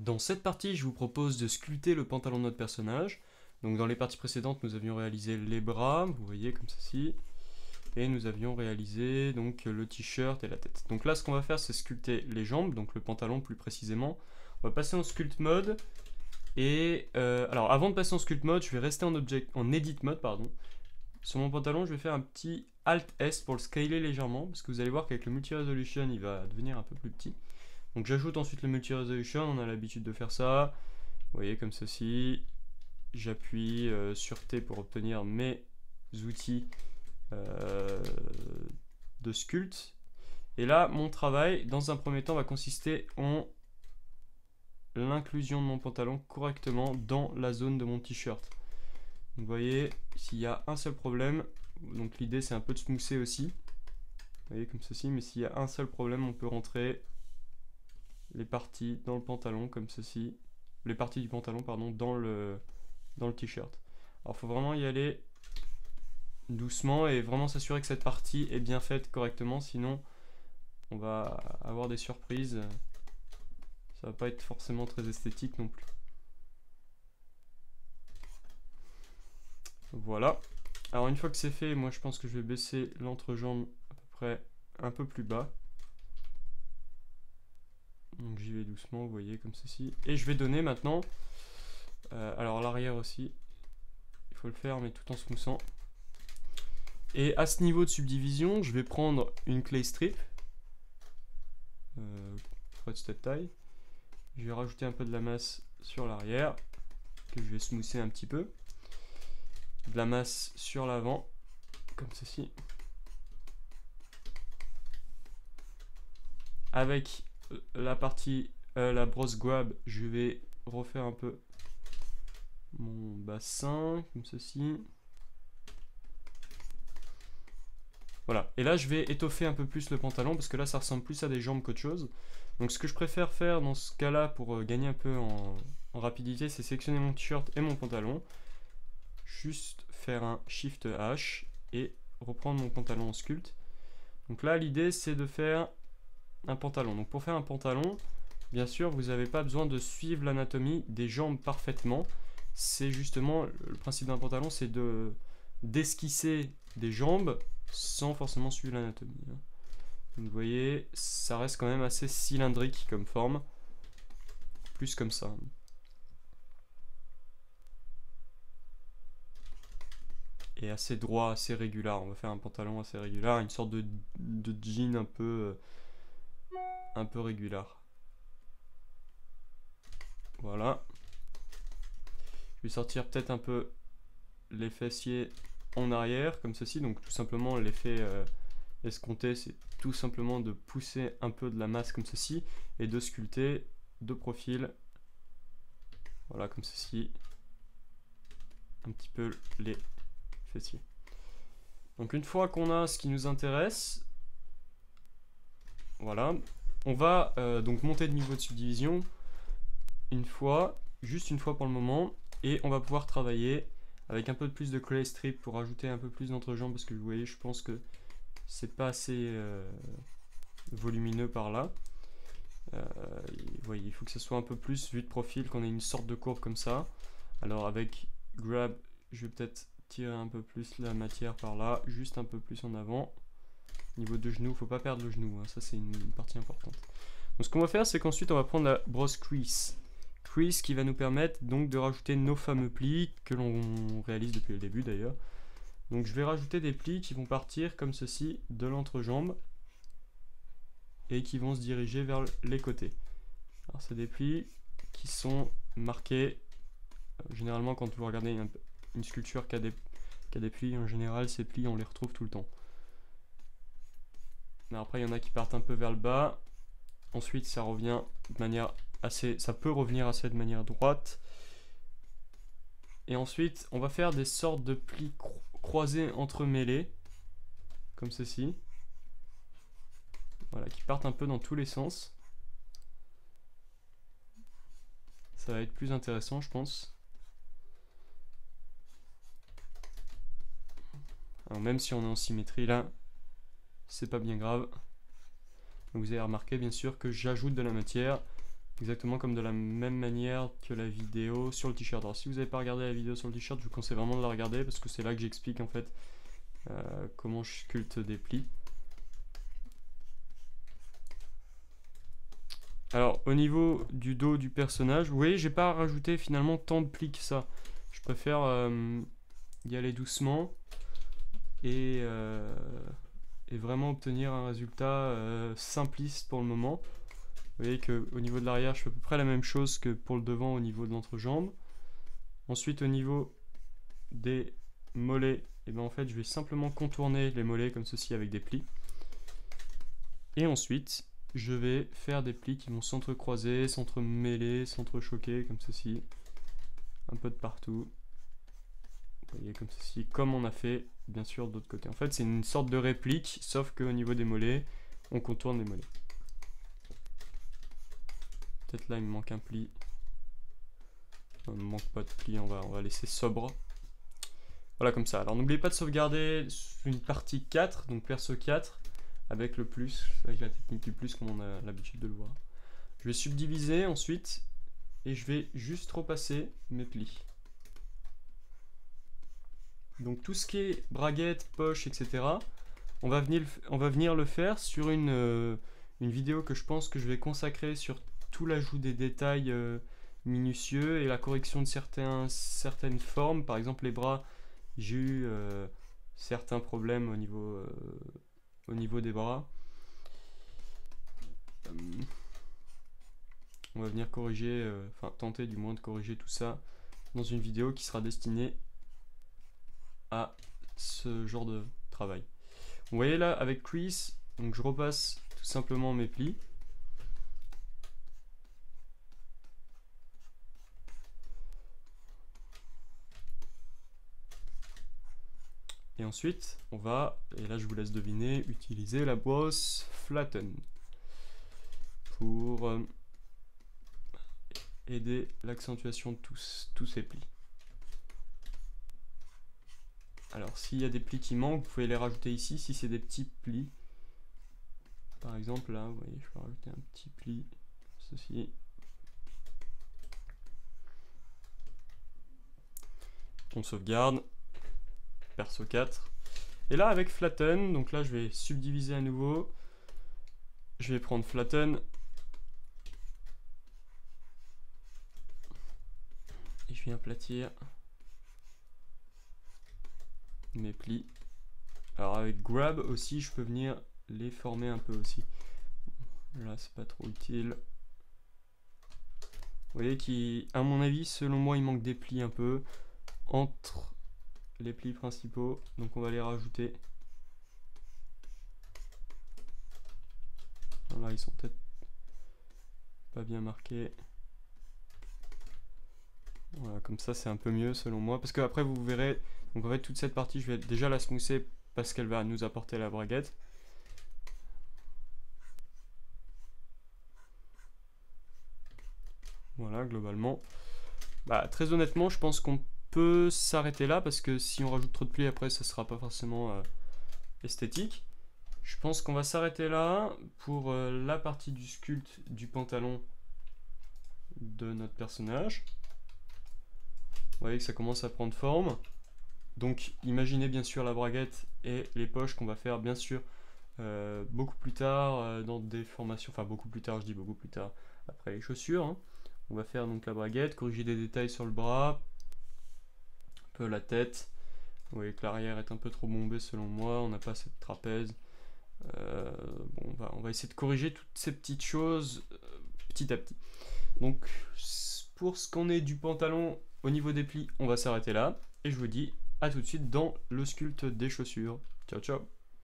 Dans cette partie, je vous propose de sculpter le pantalon de notre personnage. Donc dans les parties précédentes, nous avions réalisé les bras, vous voyez comme ceci. Et nous avions réalisé donc le t-shirt et la tête. Donc là, ce qu'on va faire, c'est sculpter les jambes, donc le pantalon plus précisément. On va passer en sculpt mode. Et alors avant de passer en sculpt mode, je vais rester en edit mode, pardon. Sur mon pantalon, je vais faire un petit Alt S pour le scaler légèrement, parce que vous allez voir qu'avec le multi-resolution, il va devenir un peu plus petit. Donc j'ajoute ensuite le multi-resolution, on a l'habitude de faire ça. Vous voyez comme ceci. J'appuie sur T pour obtenir mes outils de sculpt. Et là, mon travail, dans un premier temps, va consister en l'inclusion de mon pantalon correctement dans la zone de mon t-shirt. Vous voyez, s'il y a un seul problème, donc l'idée c'est un peu de smoother aussi. Vous voyez comme ceci, mais s'il y a un seul problème, on peut rentrer les parties dans le pantalon comme ceci. Les parties du pantalon, pardon, dans le t-shirt. Alors il faut vraiment y aller doucement et vraiment s'assurer que cette partie est bien faite correctement, sinon on va avoir des surprises. Ça va pas être forcément très esthétique non plus. Voilà. Alors une fois que c'est fait, moi je pense que je vais baisser l'entrejambe à peu près un peu plus bas. Donc j'y vais doucement, vous voyez, comme ceci. Et je vais donner maintenant, alors l'arrière aussi, il faut le faire mais tout en smoothant. Et à ce niveau de subdivision, je vais prendre une clay strip, pour être cette taille. Je vais rajouter un peu de la masse sur l'arrière, que je vais smoother un petit peu. De la masse sur l'avant, comme ceci. Avec la partie, la brosse grab, je vais refaire un peu mon bassin, comme ceci. Voilà, et là je vais étoffer un peu plus le pantalon, parce que là ça ressemble plus à des jambes qu'autre chose. Donc ce que je préfère faire dans ce cas-là, pour gagner un peu en rapidité, c'est sélectionner mon t-shirt et mon pantalon. Juste faire un Shift H et reprendre mon pantalon en sculpt. Donc là l'idée c'est de faire un pantalon. Donc pour faire un pantalon, bien sûr vous n'avez pas besoin de suivre l'anatomie des jambes parfaitement. C'est justement le principe d'un pantalon, c'est d'esquisser des jambes sans forcément suivre l'anatomie. Vous voyez, ça reste quand même assez cylindrique comme forme, plus comme ça. Et assez droit, assez régulier. On va faire un pantalon assez régulier, une sorte de jean un peu régulier. Voilà. Je vais sortir peut-être un peu les fessiers en arrière, comme ceci. Donc tout simplement l'effet escompté, c'est tout simplement de pousser un peu de la masse comme ceci et de sculpter de profil. Voilà, comme ceci. Un petit peu les fessiers. Donc une fois qu'on a ce qui nous intéresse, voilà, on va donc monter de niveau de subdivision juste une fois pour le moment, et on va pouvoir travailler avec un peu plus de clay strip pour ajouter un peu plus d'entrejambe, parce que vous voyez, je pense que c'est pas assez volumineux par là. Vous voyez, il faut que ce soit un peu plus vu de profil, qu'on ait une sorte de courbe comme ça. Alors avec grab, je vais peut-être tirer un peu plus la matière par là, juste un peu plus en avant. Niveau de genou, faut pas perdre le genou, hein, ça c'est une partie importante. Donc ce qu'on va faire, c'est qu'ensuite on va prendre la brosse crease. Crease qui va nous permettre donc de rajouter nos fameux plis que l'on réalise depuis le début d'ailleurs. Donc je vais rajouter des plis qui vont partir comme ceci de l'entrejambe et qui vont se diriger vers les côtés. Alors c'est des plis qui sont marqués. Généralement quand vous regardez une sculpture qui a des plis, en général ces plis on les retrouve tout le temps. Mais après il y en a qui partent un peu vers le bas. Ensuite ça revient de manière ça peut revenir assez de manière droite. Et ensuite on va faire des sortes de plis croisés entremêlés, comme ceci. Voilà, qui partent un peu dans tous les sens. Ça va être plus intéressant, je pense. Alors même si on est en symétrie là, c'est pas bien grave. Donc vous avez remarqué bien sûr que j'ajoute de la matière exactement comme de la même manière que la vidéo sur le t-shirt. Alors si vous n'avez pas regardé la vidéo sur le t-shirt, je vous conseille vraiment de la regarder parce que c'est là que j'explique en fait comment je sculpte des plis. Alors au niveau du dos du personnage, vous voyez, j'ai pas rajouté finalement tant de plis que ça. Je préfère y aller doucement et vraiment obtenir un résultat simpliste pour le moment. Vous voyez qu'au niveau de l'arrière, je fais à peu près la même chose que pour le devant au niveau de l'entrejambe. Ensuite, au niveau des mollets, et ben en fait, je vais simplement contourner les mollets comme ceci avec des plis. Et ensuite, je vais faire des plis qui vont s'entrecroiser, s'entremêler, s'entrechoquer comme ceci. Un peu de partout. Vous voyez comme ceci, comme on a fait bien sûr de l'autre côté. En fait, c'est une sorte de réplique, sauf qu'au niveau des mollets, on contourne les mollets. Peut-être là, il me manque un pli. Il ne manque pas de pli, on va laisser sobre. Voilà, comme ça. Alors, n'oubliez pas de sauvegarder une partie 4, donc perso 4, avec le plus, avec la technique du plus, comme on a l'habitude de le voir. Je vais subdiviser ensuite, et je vais juste repasser mes plis. Donc tout ce qui est braguette, poche, etc., on va venir le faire sur une vidéo que je pense que je vais consacrer sur tout l'ajout des détails minutieux et la correction de certaines formes. Par exemple les bras, j'ai eu certains problèmes au niveau des bras. On va venir corriger, enfin tenter du moins de corriger tout ça dans une vidéo qui sera destinée à ce genre de travail. Vous voyez là avec Crease, donc je repasse tout simplement mes plis. Et ensuite, on va, et là je vous laisse deviner, utiliser la brosse Flatten pour aider l'accentuation de tous ces plis. Alors s'il y a des plis qui manquent, vous pouvez les rajouter ici, si c'est des petits plis. Par exemple là, vous voyez, je peux rajouter un petit pli, ceci. On sauvegarde, perso 4. Et là avec Flatten, donc là je vais subdiviser à nouveau. Je vais prendre Flatten. Et je viens aplatir mes plis. Alors avec Grab aussi, je peux venir les former un peu aussi. Là, c'est pas trop utile. Vous voyez qu'à mon avis, selon moi, il manque des plis un peu entre les plis principaux. Donc on va les rajouter. Là, ils sont peut-être pas bien marqués. Voilà, comme ça, c'est un peu mieux selon moi. Parce que après, vous verrez, donc en fait, toute cette partie, je vais déjà la smoother parce qu'elle va nous apporter la braguette. Voilà, globalement. Bah, très honnêtement, je pense qu'on peut s'arrêter là parce que si on rajoute trop de plis après, ça sera pas forcément esthétique. Je pense qu'on va s'arrêter là pour la partie du sculpte du pantalon de notre personnage. Vous voyez que ça commence à prendre forme. Donc imaginez bien sûr la braguette et les poches qu'on va faire bien sûr beaucoup plus tard dans des formations, enfin beaucoup plus tard, je dis beaucoup plus tard après les chaussures. Hein. On va faire donc la braguette, corriger des détails sur le bras, un peu la tête. Vous voyez que l'arrière est un peu trop bombé selon moi, on n'a pas cette trapèze. Bon, on va essayer de corriger toutes ces petites choses petit à petit. Donc pour ce qu'on est du pantalon au niveau des plis, on va s'arrêter là. Et je vous dis à tout de suite dans le sculpte des chaussures. Ciao ciao.